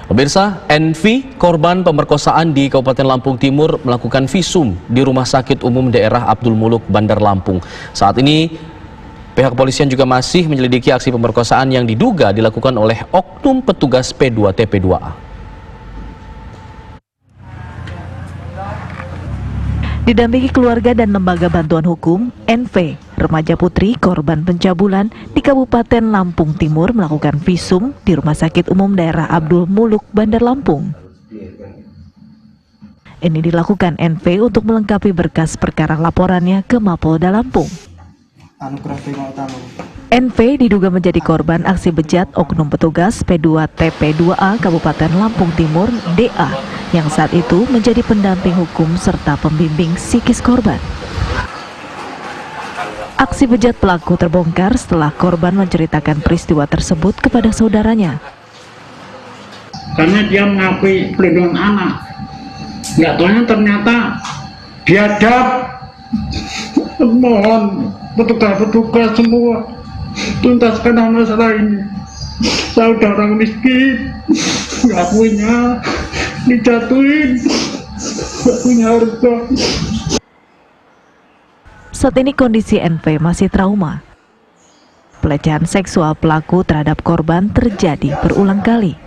Pemirsa, NV, korban pemerkosaan di Kabupaten Lampung Timur melakukan visum di Rumah Sakit Umum Daerah Abdul Muluk, Bandar Lampung. Saat ini, pihak kepolisian juga masih menyelidiki aksi pemerkosaan yang diduga dilakukan oleh oknum petugas P2TP2A. Didampingi keluarga dan lembaga bantuan hukum, NV, remaja putri korban pencabulan di Kabupaten Lampung Timur melakukan visum di Rumah Sakit Umum Daerah Abdul Muluk, Bandar Lampung. Ini dilakukan NV untuk melengkapi berkas perkara laporannya ke Mapolda Lampung. NV diduga menjadi korban aksi bejat oknum petugas P2TP2A Kabupaten Lampung Timur DA yang saat itu menjadi pendamping hukum serta pembimbing psikis korban. Aksi bejat pelaku terbongkar setelah korban menceritakan peristiwa tersebut kepada saudaranya. Karena dia mengakui pelindungan anak, nggak tahunya ternyata biadab. Mohon petugas semua tuntaskan masalah ini. Saya udah orang miskin, nggak punya, dijatuhin, nggak punya harta. Saat ini kondisi NV masih trauma. Pelecehan seksual pelaku terhadap korban terjadi berulang kali.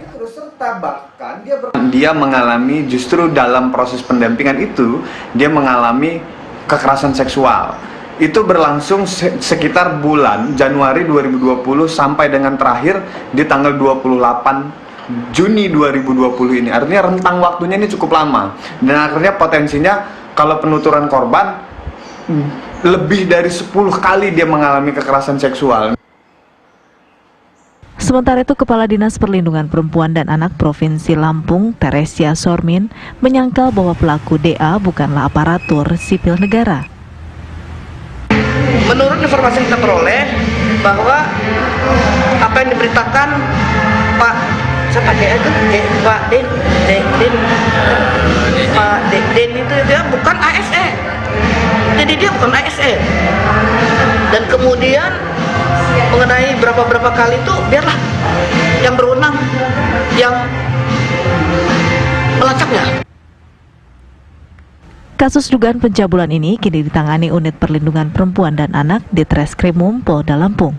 Dia mengalami, justru dalam proses pendampingan itu, dia mengalami kekerasan seksual. Itu berlangsung sekitar bulan Januari 2020 sampai dengan terakhir di tanggal 28 Juni 2020 ini. Artinya rentang waktunya ini cukup lama. Dan akhirnya potensinya kalau penuturan korban lebih dari 10 kali dia mengalami kekerasan seksual. Sementara itu, Kepala Dinas Perlindungan Perempuan dan Anak Provinsi Lampung, Teresia Sormin, menyangkal bahwa pelaku DA bukanlah aparatur sipil negara. Menurut informasi yang kita peroleh bahwa apa yang diberitakan Pak Den itu dia bukan ASN. Jadi dia bukan ASN. Dan kemudian mengenai berapa kali itu biarlah yang berwenang yang melacaknya. Kasus dugaan pencabulan ini kini ditangani Unit Perlindungan Perempuan dan Anak di Treskrimum Polda Lampung.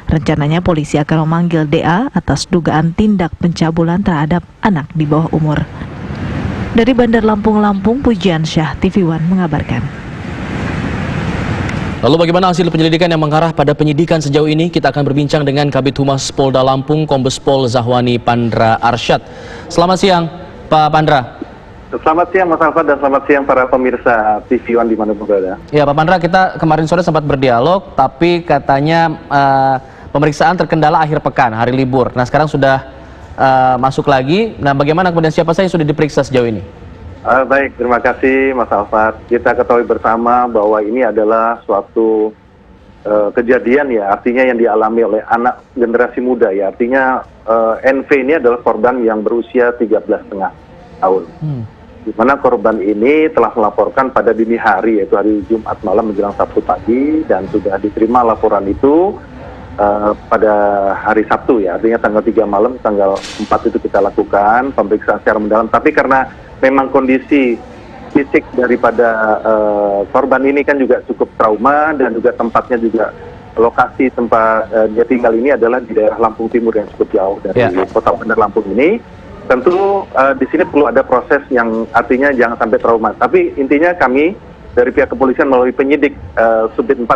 Rencananya polisi akan memanggil DA atas dugaan tindak pencabulan terhadap anak di bawah umur. Dari Bandar Lampung, Pujian Syah, TV One mengabarkan. Lalu bagaimana hasil penyelidikan yang mengarah pada penyidikan sejauh ini? Kita akan berbincang dengan Kabid Humas Polda Lampung, Kombes Pol Zahwani Pandra Arsyad. Selamat siang, Pak Pandra. Selamat siang Mas Alfa dan selamat siang para pemirsa TV One dimanapun berada. Ya Pak Pandra, kita kemarin sore sempat berdialog, tapi katanya pemeriksaan terkendala akhir pekan, hari libur. Nah sekarang sudah masuk lagi. Nah bagaimana kemudian siapa saja yang sudah diperiksa sejauh ini? Baik, terima kasih Mas Alfa. Kita ketahui bersama bahwa ini adalah suatu kejadian ya, artinya yang dialami oleh anak generasi muda ya. Artinya NV ini adalah korban yang berusia 13,5 tahun. Di mana korban ini telah melaporkan pada dini hari, yaitu hari Jumat malam menjelang Sabtu pagi, dan sudah diterima laporan itu pada hari Sabtu ya, artinya tanggal 3 malam, tanggal 4 itu kita lakukan pemeriksaan secara mendalam. Tapi karena memang kondisi fisik daripada korban ini kan juga cukup trauma, dan juga tempatnya juga, lokasi tempat dia tinggal ini adalah di daerah Lampung Timur yang cukup jauh dari kota Bandar Lampung ini. Tentu di sini perlu ada proses yang artinya jangan sampai trauma. Tapi intinya kami dari pihak kepolisian melalui penyidik Subdit 4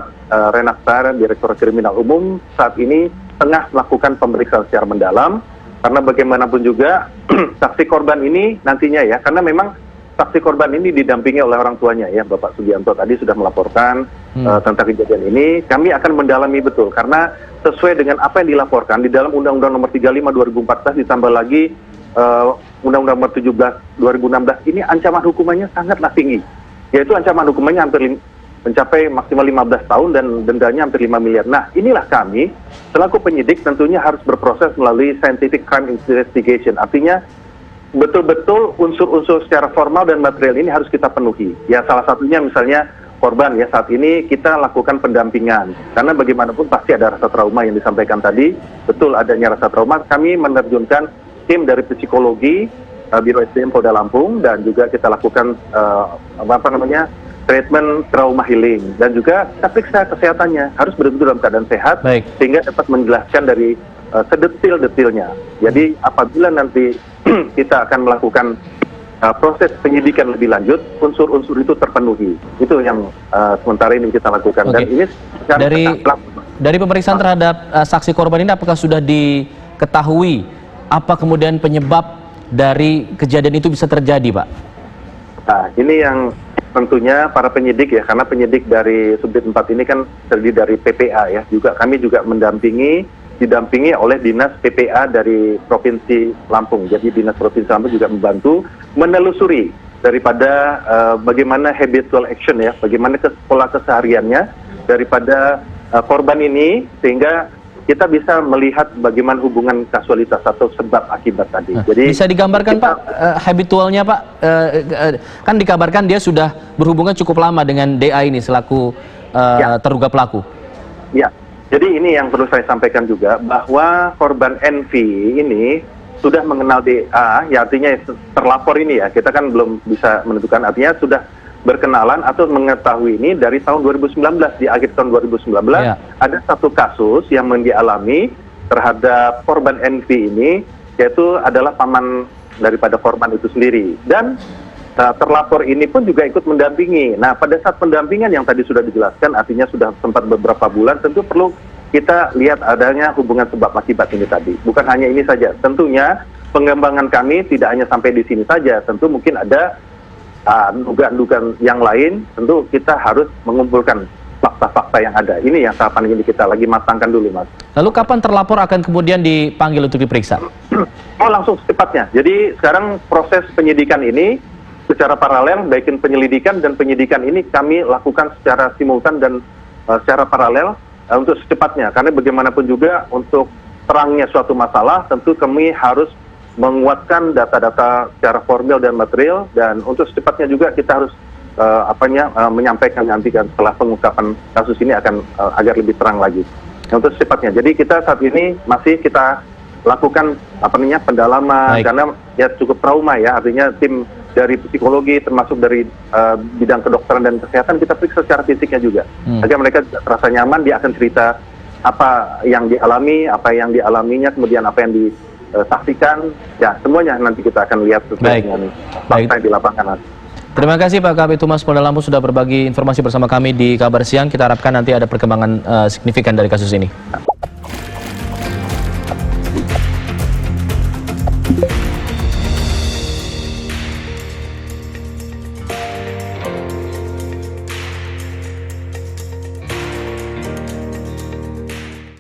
Renaktar, Direktur Kriminal Umum, saat ini tengah melakukan pemeriksaan secara mendalam. Karena bagaimanapun juga saksi korban ini nantinya ya, karena memang saksi korban ini didampingi oleh orang tuanya ya, Bapak Sugianto tadi sudah melaporkan tentang kejadian ini. Kami akan mendalami betul, karena sesuai dengan apa yang dilaporkan di dalam Undang-Undang Nomor 35 2014 ditambah lagi Undang-Undang Nomor 17 2016 ini ancaman hukumannya sangatlah tinggi, yaitu ancaman hukumannya hampir mencapai maksimal 15 tahun dan dendanya hampir 5 miliar. Nah inilah kami selaku penyidik tentunya harus berproses melalui scientific crime investigation, artinya betul-betul unsur-unsur secara formal dan material ini harus kita penuhi. Ya salah satunya misalnya korban ya, saat ini kita lakukan pendampingan karena bagaimanapun pasti ada rasa trauma yang disampaikan tadi. Betul adanya rasa trauma, kami menerjunkan tim dari psikologi Biro SDM Polda Lampung dan juga kita lakukan treatment trauma healing dan juga kita periksa kesehatannya, harus betul-betul dalam keadaan sehat. Baik. Sehingga dapat menjelaskan dari sedetil-detilnya. Jadi apabila nanti kita akan melakukan proses penyidikan lebih lanjut, unsur-unsur itu terpenuhi. Itu yang sementara ini kita lakukan. Oke. Dan ini dari pemeriksaan terhadap saksi korban ini, apakah sudah diketahui apa kemudian penyebab dari kejadian itu bisa terjadi, Pak? Nah, ini yang tentunya para penyidik ya, karena penyidik dari Subdit 4 ini kan terdiri dari PPA ya, juga kami juga didampingi oleh Dinas PPA dari Provinsi Lampung. Jadi Dinas Provinsi Lampung juga membantu menelusuri daripada bagaimana habitual action ya, bagaimana pola kesehariannya daripada korban ini, sehingga kita bisa melihat bagaimana hubungan kasualitas atau sebab akibat tadi. Jadi bisa digambarkan Pak habitualnya Pak, kan dikabarkan dia sudah berhubungan cukup lama dengan DA ini selaku terduga pelaku. Ya, jadi ini yang perlu saya sampaikan juga bahwa korban NV ini sudah mengenal DA, ya artinya terlapor ini ya, kita kan belum bisa menentukan, artinya sudah berkenalan atau mengetahui ini dari tahun 2019, di akhir tahun 2019 ada satu kasus yang dialami terhadap korban NV ini, yaitu adalah paman daripada korban itu sendiri, dan terlapor ini pun juga ikut mendampingi. Nah, pada saat pendampingan yang tadi sudah dijelaskan, artinya sudah sempat beberapa bulan, tentu perlu kita lihat adanya hubungan sebab akibat ini tadi. Bukan hanya ini saja, tentunya pengembangan kami tidak hanya sampai di sini saja, tentu mungkin ada dugaan-dugaan yang lain. Tentu kita harus mengumpulkan fakta-fakta yang ada. Ini yang tahapan ini kita lagi matangkan dulu, Mas. Lalu kapan terlapor akan kemudian dipanggil untuk diperiksa? Oh, langsung secepatnya. Jadi sekarang proses penyidikan ini secara paralel, baik penyelidikan dan penyidikan ini kami lakukan secara simultan dan secara paralel untuk secepatnya. Karena bagaimanapun juga untuk terangnya suatu masalah, tentu kami harus menguatkan data-data secara formil dan material, dan untuk secepatnya juga kita harus menyampaikan nanti kan setelah pengungkapan kasus ini akan agar lebih terang lagi. Untuk secepatnya. Jadi kita saat ini masih kita lakukan pendalaman. Baik. Karena ya cukup trauma ya, artinya tim dari psikologi termasuk dari bidang kedokteran dan kesehatan kita periksa secara fisiknya juga agar mereka terasa nyaman, dia akan cerita apa yang dialami, apa yang dialaminya, kemudian apa yang saksikan, ya semuanya nanti kita akan lihat sesuai dengan fakta di lapangan. Terima kasih Pak Kabid Humas Polda Lampung sudah berbagi informasi bersama kami di Kabar Siang. Kita harapkan nanti ada perkembangan signifikan dari kasus ini.